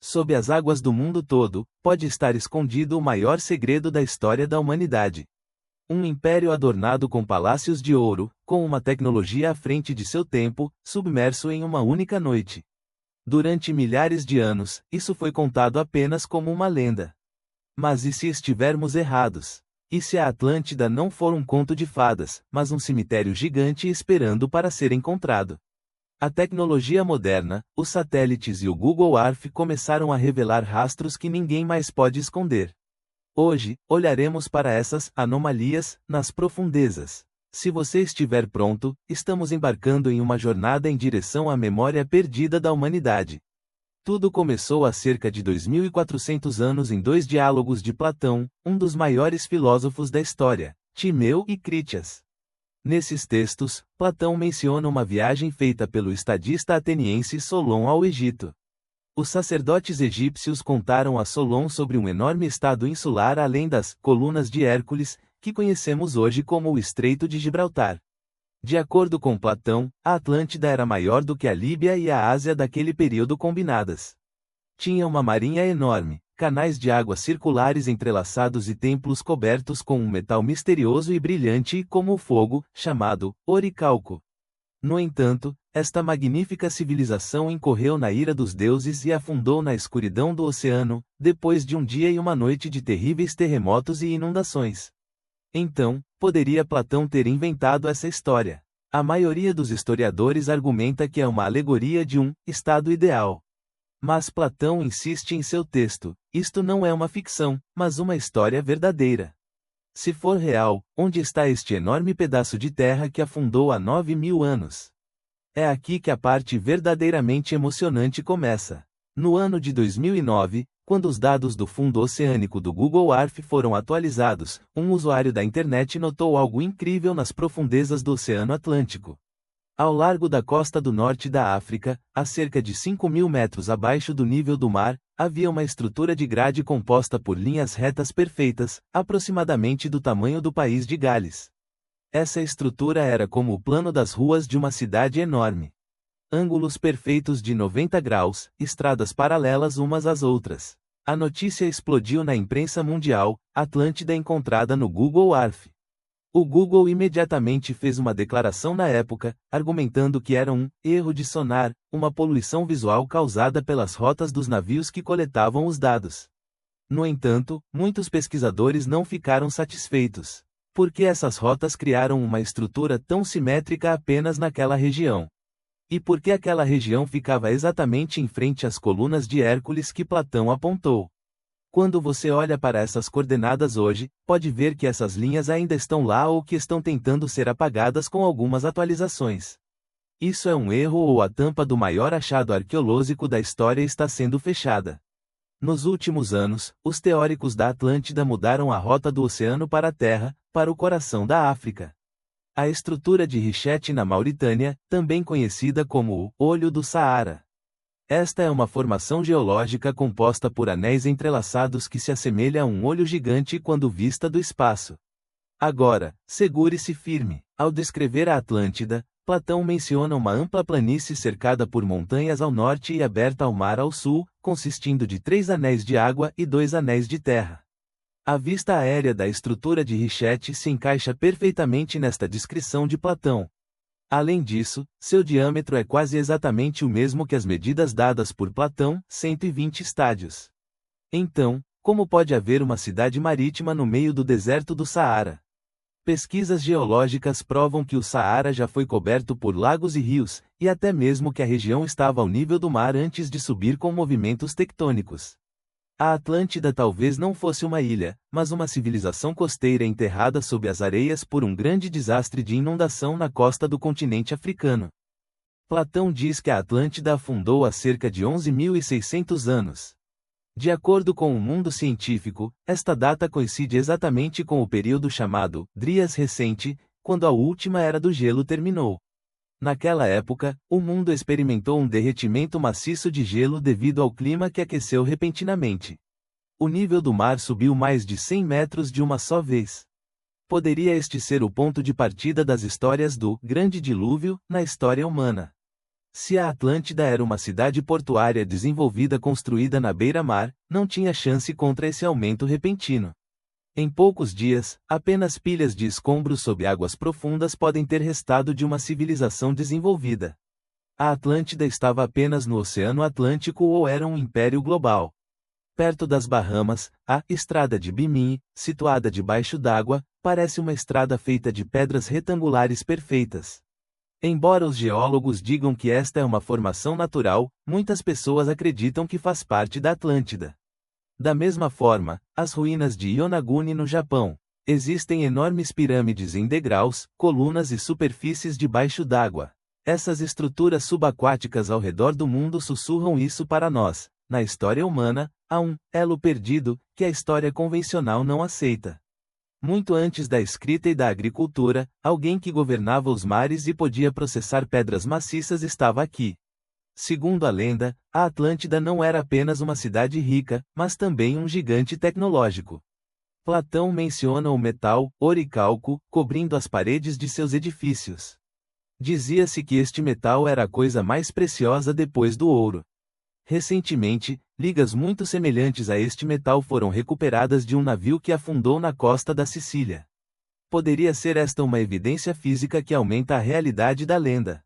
Sob as águas do mundo todo, pode estar escondido o maior segredo da história da humanidade. Um império adornado com palácios de ouro, com uma tecnologia à frente de seu tempo, submerso em uma única noite. Durante milhares de anos, isso foi contado apenas como uma lenda. Mas e se estivermos errados? E se a Atlântida não for um conto de fadas, mas um cemitério gigante esperando para ser encontrado? A tecnologia moderna, os satélites e o Google Earth começaram a revelar rastros que ninguém mais pode esconder. Hoje, olharemos para essas anomalias nas profundezas. Se você estiver pronto, estamos embarcando em uma jornada em direção à memória perdida da humanidade. Tudo começou há cerca de 2.400 anos em dois diálogos de Platão, um dos maiores filósofos da história, Timeu e Critias. Nesses textos, Platão menciona uma viagem feita pelo estadista ateniense Solon ao Egito. Os sacerdotes egípcios contaram a Solon sobre um enorme estado insular além das colunas de Hércules, que conhecemos hoje como o Estreito de Gibraltar. De acordo com Platão, a Atlântida era maior do que a Líbia e a Ásia daquele período combinadas. Tinha uma marinha enorme, canais de água circulares entrelaçados e templos cobertos com um metal misterioso e brilhante como o fogo, chamado oricalco. No entanto, esta magnífica civilização incorreu na ira dos deuses e afundou na escuridão do oceano, depois de um dia e uma noite de terríveis terremotos e inundações. Então, poderia Platão ter inventado essa história? A maioria dos historiadores argumenta que é uma alegoria de um estado ideal. Mas Platão insiste em seu texto: isto não é uma ficção, mas uma história verdadeira. Se for real, onde está este enorme pedaço de terra que afundou há 9.000 anos? É aqui que a parte verdadeiramente emocionante começa. No ano de 2009, quando os dados do fundo oceânico do Google Earth foram atualizados, um usuário da internet notou algo incrível nas profundezas do Oceano Atlântico. Ao largo da costa do norte da África, a cerca de 5.000 metros abaixo do nível do mar, havia uma estrutura de grade composta por linhas retas perfeitas, aproximadamente do tamanho do país de Gales. Essa estrutura era como o plano das ruas de uma cidade enorme. Ângulos perfeitos de 90 graus, estradas paralelas umas às outras. A notícia explodiu na imprensa mundial: Atlântida encontrada no Google Earth. O Google imediatamente fez uma declaração na época, argumentando que era um erro de sonar, uma poluição visual causada pelas rotas dos navios que coletavam os dados. No entanto, muitos pesquisadores não ficaram satisfeitos. Por que essas rotas criaram uma estrutura tão simétrica apenas naquela região? E por que aquela região ficava exatamente em frente às colunas de Hércules que Platão apontou? Quando você olha para essas coordenadas hoje, pode ver que essas linhas ainda estão lá ou que estão tentando ser apagadas com algumas atualizações. Isso é um erro ou a tampa do maior achado arqueológico da história está sendo fechada. Nos últimos anos, os teóricos da Atlântida mudaram a rota do oceano para a Terra, para o coração da África. A estrutura de Richet na Mauritânia, também conhecida como o Olho do Saara. Esta é uma formação geológica composta por anéis entrelaçados que se assemelha a um olho gigante quando vista do espaço. Agora, segure-se firme. Ao descrever a Atlântida, Platão menciona uma ampla planície cercada por montanhas ao norte e aberta ao mar ao sul, consistindo de 3 anéis de água e 2 anéis de terra. A vista aérea da estrutura de Richet se encaixa perfeitamente nesta descrição de Platão. Além disso, seu diâmetro é quase exatamente o mesmo que as medidas dadas por Platão, 120 estádios. Então, como pode haver uma cidade marítima no meio do deserto do Saara? Pesquisas geológicas provam que o Saara já foi coberto por lagos e rios, e até mesmo que a região estava ao nível do mar antes de subir com movimentos tectônicos. A Atlântida talvez não fosse uma ilha, mas uma civilização costeira enterrada sob as areias por um grande desastre de inundação na costa do continente africano. Platão diz que a Atlântida afundou há cerca de 11.600 anos. De acordo com o mundo científico, esta data coincide exatamente com o período chamado Drías Recente, quando a última era do gelo terminou. Naquela época, o mundo experimentou um derretimento maciço de gelo devido ao clima que aqueceu repentinamente. O nível do mar subiu mais de 100 metros de uma só vez. Poderia este ser o ponto de partida das histórias do Grande Dilúvio na história humana? Se a Atlântida era uma cidade portuária desenvolvida construída na beira-mar, não tinha chance contra esse aumento repentino. Em poucos dias, apenas pilhas de escombros sob águas profundas podem ter restado de uma civilização desenvolvida. A Atlântida estava apenas no Oceano Atlântico ou era um império global. Perto das Bahamas, a Estrada de Bimini, situada debaixo d'água, parece uma estrada feita de pedras retangulares perfeitas. Embora os geólogos digam que esta é uma formação natural, muitas pessoas acreditam que faz parte da Atlântida. Da mesma forma, as ruínas de Yonaguni no Japão. Existem enormes pirâmides em degraus, colunas e superfícies debaixo d'água. Essas estruturas subaquáticas ao redor do mundo sussurram isso para nós. Na história humana, há um elo perdido que a história convencional não aceita. Muito antes da escrita e da agricultura, alguém que governava os mares e podia processar pedras maciças estava aqui. Segundo a lenda, a Atlântida não era apenas uma cidade rica, mas também um gigante tecnológico. Platão menciona o metal, oricalco, cobrindo as paredes de seus edifícios. Dizia-se que este metal era a coisa mais preciosa depois do ouro. Recentemente, ligas muito semelhantes a este metal foram recuperadas de um navio que afundou na costa da Sicília. Poderia ser esta uma evidência física que aumenta a realidade da lenda.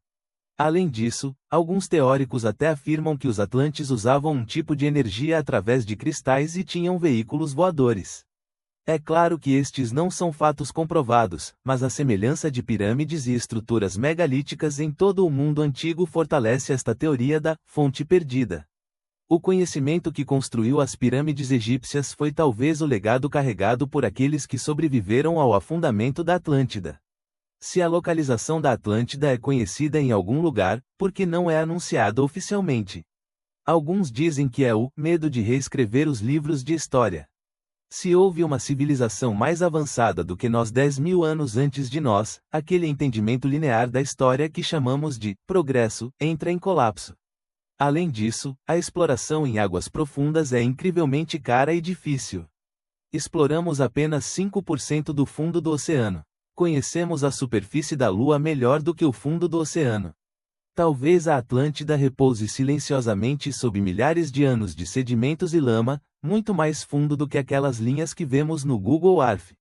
Além disso, alguns teóricos até afirmam que os atlantes usavam um tipo de energia através de cristais e tinham veículos voadores. É claro que estes não são fatos comprovados, mas a semelhança de pirâmides e estruturas megalíticas em todo o mundo antigo fortalece esta teoria da fonte perdida. O conhecimento que construiu as pirâmides egípcias foi talvez o legado carregado por aqueles que sobreviveram ao afundamento da Atlântida. Se a localização da Atlântida é conhecida em algum lugar, por que não é anunciada oficialmente? Alguns dizem que é o medo de reescrever os livros de história. Se houve uma civilização mais avançada do que nós 10.000 anos antes de nós, aquele entendimento linear da história que chamamos de progresso entra em colapso. Além disso, a exploração em águas profundas é incrivelmente cara e difícil. Exploramos apenas 5% do fundo do oceano. Conhecemos a superfície da Lua melhor do que o fundo do oceano. Talvez a Atlântida repouse silenciosamente sob milhares de anos de sedimentos e lama, muito mais fundo do que aquelas linhas que vemos no Google Earth.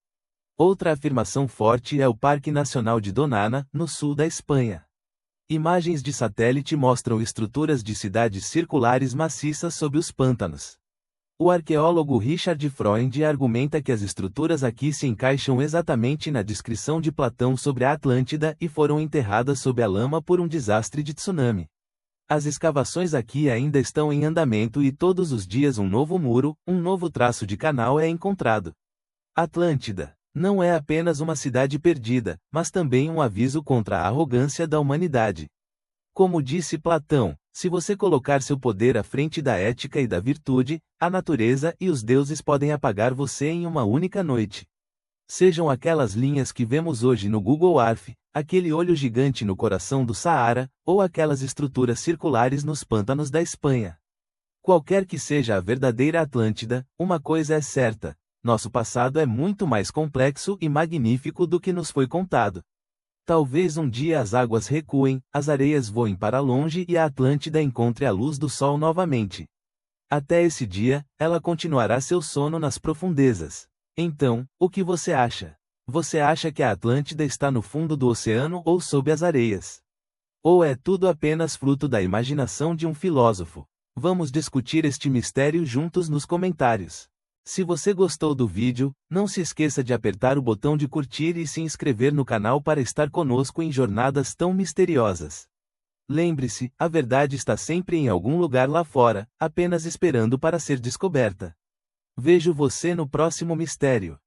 Outra afirmação forte é o Parque Nacional de Donana, no sul da Espanha. Imagens de satélite mostram estruturas de cidades circulares maciças sob os pântanos. O arqueólogo Richard Freund argumenta que as estruturas aqui se encaixam exatamente na descrição de Platão sobre a Atlântida e foram enterradas sob a lama por um desastre de tsunami. As escavações aqui ainda estão em andamento e todos os dias um novo muro, um novo traço de canal é encontrado. Atlântida não é apenas uma cidade perdida, mas também um aviso contra a arrogância da humanidade. Como disse Platão, se você colocar seu poder à frente da ética e da virtude, a natureza e os deuses podem apagar você em uma única noite. Sejam aquelas linhas que vemos hoje no Google Earth, aquele olho gigante no coração do Saara, ou aquelas estruturas circulares nos pântanos da Espanha. Qualquer que seja a verdadeira Atlântida, uma coisa é certa: nosso passado é muito mais complexo e magnífico do que nos foi contado. Talvez um dia as águas recuem, as areias voem para longe e a Atlântida encontre a luz do sol novamente. Até esse dia, ela continuará seu sono nas profundezas. Então, o que você acha? Você acha que a Atlântida está no fundo do oceano ou sob as areias? Ou é tudo apenas fruto da imaginação de um filósofo? Vamos discutir este mistério juntos nos comentários. Se você gostou do vídeo, não se esqueça de apertar o botão de curtir e se inscrever no canal para estar conosco em jornadas tão misteriosas. Lembre-se, a verdade está sempre em algum lugar lá fora, apenas esperando para ser descoberta. Vejo você no próximo mistério.